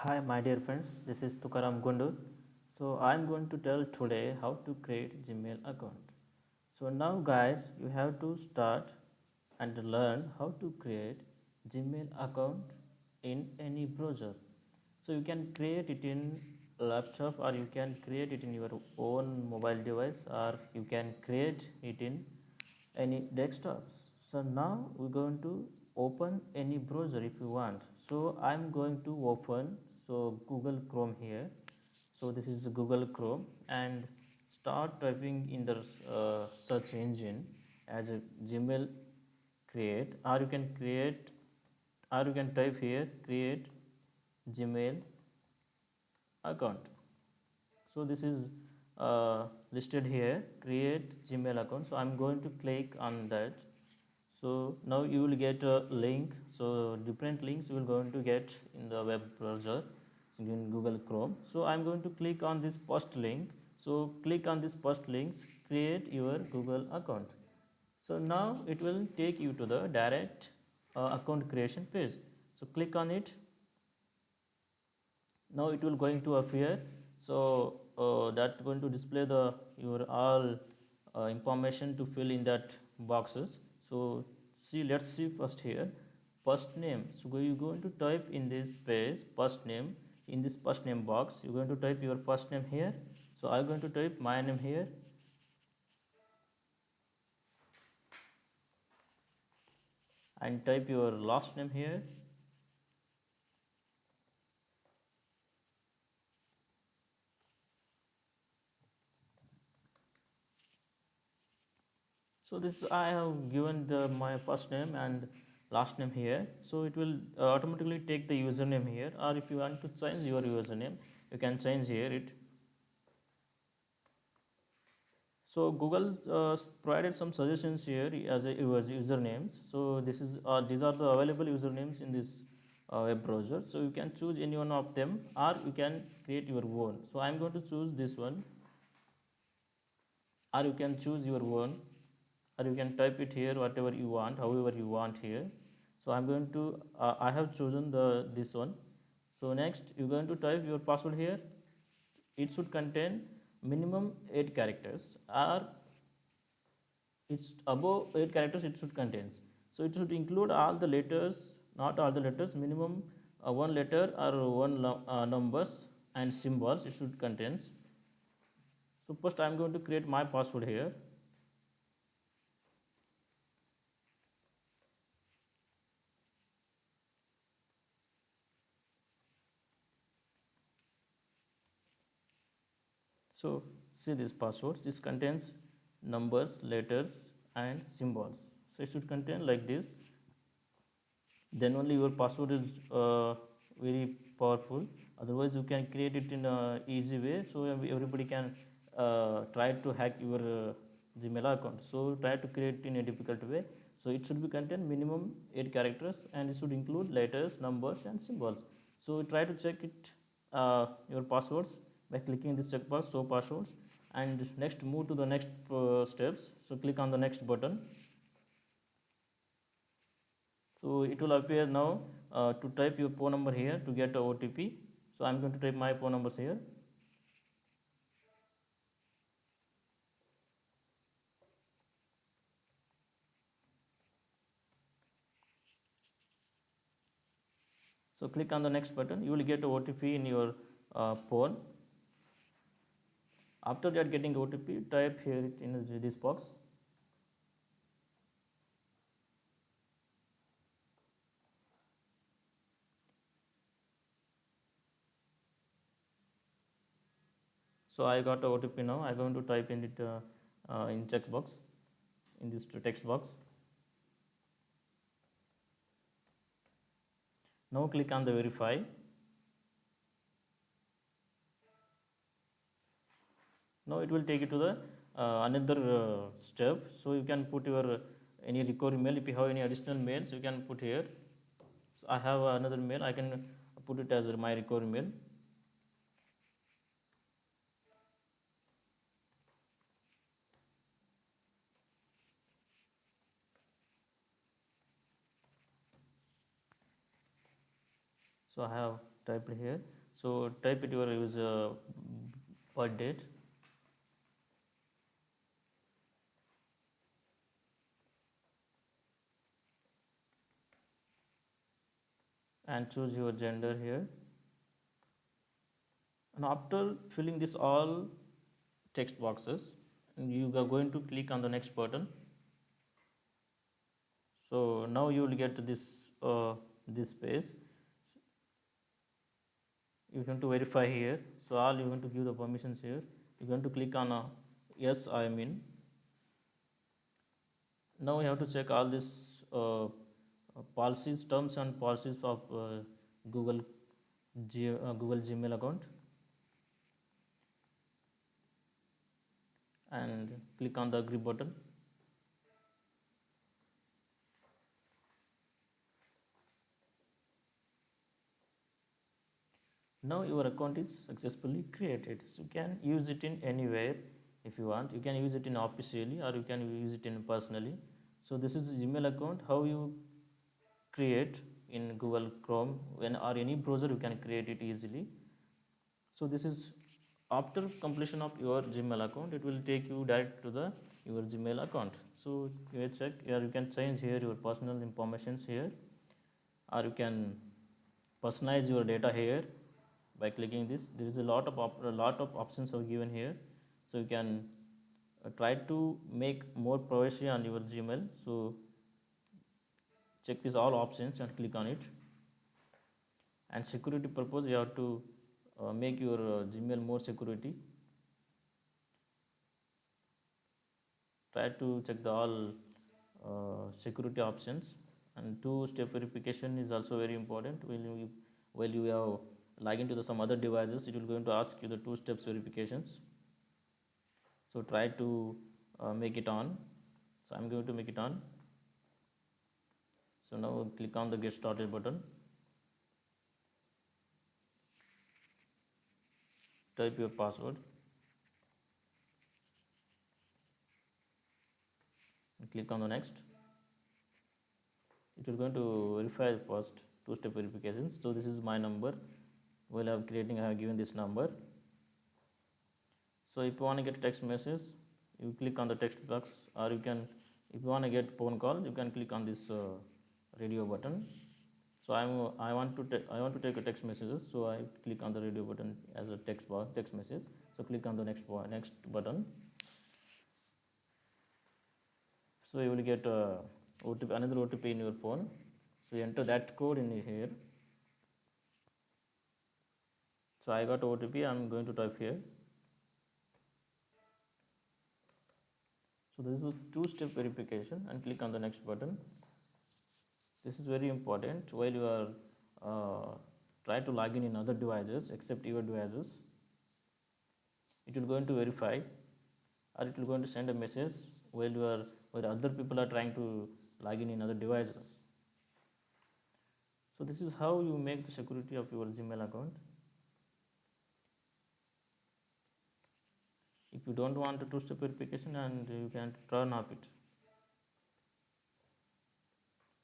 Hi, my dear friends. This is Tukaram Gundu. So, I'm going to tell today how to create Gmail account. So, now, guys, you have to start and learn how to create Gmail account in any browser. So, you can create it in laptop or you can create it in your own mobile device or you can create it in any desktops. So now we're going to open any browser if you want. So I'm going to open Google Chrome here. So this is Google Chrome and start typing in the search engine as a Gmail create, or you can create, or you can type here create Gmail account. So this is listed here create Gmail account. So I'm going to click on that. So now you will get a link. So different links you will going to get in the web browser in Google Chrome. So I'm going to click on this first link. So click on this first links, create your Google account. So now it will take you to the direct account creation page. So click on it. Now it will going to appear. So that going to display the your all information to fill in that boxes. So see, let's see first here first name. So you're going to type in this page first name. In this first name box you're going to type your first name here. So I'm going to type my name here and type your last name here. So this I have given my first name and last name here. So it will automatically take the username here, or if you want to change your username you can change here it. So Google provided some suggestions here as a usernames. So this is these are the available usernames in this web browser. So you can choose any one of them or you can create your own. So I'm going to choose this one, or you can choose your own, or you can type it here whatever you want, however you want here. So I'm going to I have chosen the this one. So next you're going to type your password here. It should contain minimum 8 characters, or it's above 8 characters it should contain. So it should include all the letters, not all the letters, minimum one letter or one numbers and symbols it should contains. So first I'm going to create my password here. So see this passwords, this contains numbers, letters and symbols. So it should contain like this. Then only your password is very powerful. Otherwise you can create it in a easy way. So everybody can try to hack your Gmail account. So try to create it in a difficult way. So it should be contain minimum 8 characters and it should include letters, numbers and symbols. So try to check it your passwords by clicking this checkbox show passwords, and next move to the next steps. So click on the next button. So it will appear now to type your phone number here to get a OTP. So I'm going to type my phone numbers here. So click on the next button. You will get a OTP in your phone. After that getting OTP, type here in this box. So I got a OTP now. I'm going to type in it in text box, in this text box. Now click on the verify. Now it will take you to the another step. So you can put your any recovery mail. If you have any additional mails, you can put here. So I have another mail. I can put it as my recovery mail. So I have typed here. So type it your user birth date and choose your gender here. And after filling this all text boxes, you are going to click on the next button. So now you will get this page. You're going to verify here. So all you're going to give the permissions here. You're going to click on yes, I am in. Now you have to check all these policies, terms and policies of Google Google Gmail account, and click on the agree button. Now your account is successfully created. So you can use it in anywhere if you want. You can use it in officially or you can use it in personally. So this is the Gmail account. How you create in Google Chrome when or any browser, you can create it easily. So this is after completion of your Gmail account, it will take you direct to the your Gmail account. So you check here, you can change here your personal informations here, or you can personalize your data here by clicking this. There is a lot of options are given here, so you can try to make more privacy on your Gmail. So check these all options and click on it. And security purpose, you have to make your Gmail more security. Try to check the all security options, and two-step verification is also very important. While you have log into some other devices, it will going to ask you the two-steps verifications. So try to make it on. So I'm going to make it on. So now click on the get started button. Type your password and click on the next. It will going to verify the first two-step verifications. So this is my number. While I'm creating, I have given this number. So if you want to get text message, you click on the text box, or you can, if you want to get phone call, you can click on this radio button. So I want to take a text messages, so I click on the radio button as a text message. So click on the next button. So you will get OTP, another OTP in your phone. So you enter that code in here. So I got OTP. I'm going to type here. So this is a two-step verification, and click on the next button. This is very important while you are try to log in other devices except your devices. It will going to verify, or it will going to send a message while other people are trying to log in other devices. So this is how you make the security of your Gmail account. If you don't want a two-step verification, and you can turn off it.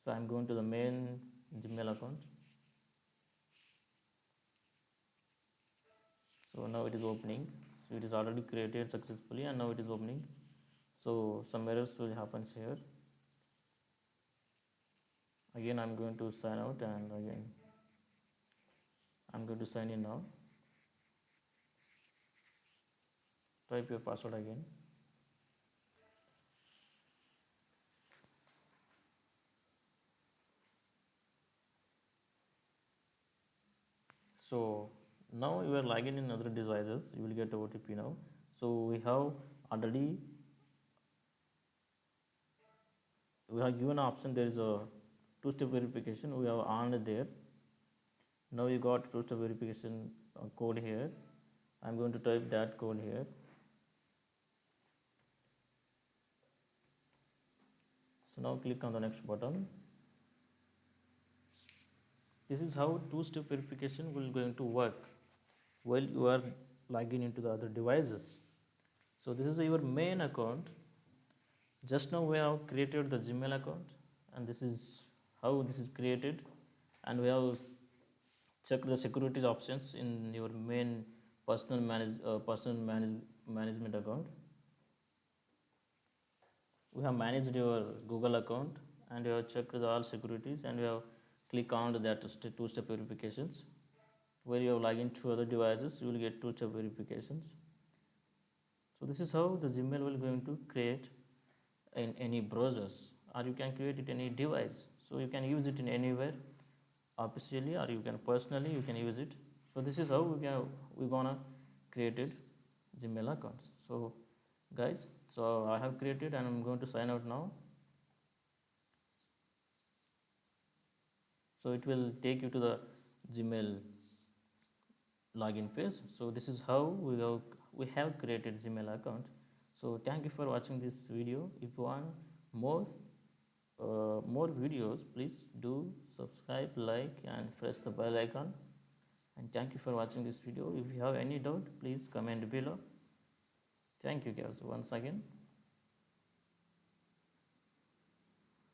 So I'm going to the main Gmail account. So now it is opening. So it is already created successfully, and now it is opening. So some errors will happen here. Again I'm going to sign out, and again I'm going to sign in now. Type your password again. So now you are logging in other devices, you will get OTP now. So we have already given option. There is a two-step verification, we have on there. Now you got two-step verification code here. I'm going to type that code here. So now click on the next button. This is how two-step verification will going to work while you are logging into the other devices. So this is your main account. Just now we have created the Gmail account, and this is how this is created, and we have check the securities options in your main management account. We have managed your Google account and you have checked the all securities and you have click on that two-step verifications. Where you have login to other devices, you will get two-step verifications. So this is how the Gmail will going to create in any browsers, or you can create it in any device. So you can use it in anywhere officially, or you can personally you can use it. So this is how we're gonna created Gmail accounts. So guys, so I have created and I'm going to sign out now. So it will take you to the Gmail login page. So this is how we have created Gmail account. So thank you for watching this video. If you want more videos, please do subscribe, like and press the bell icon. And thank you for watching this video. If you have any doubt, please comment below. Thank you guys once again.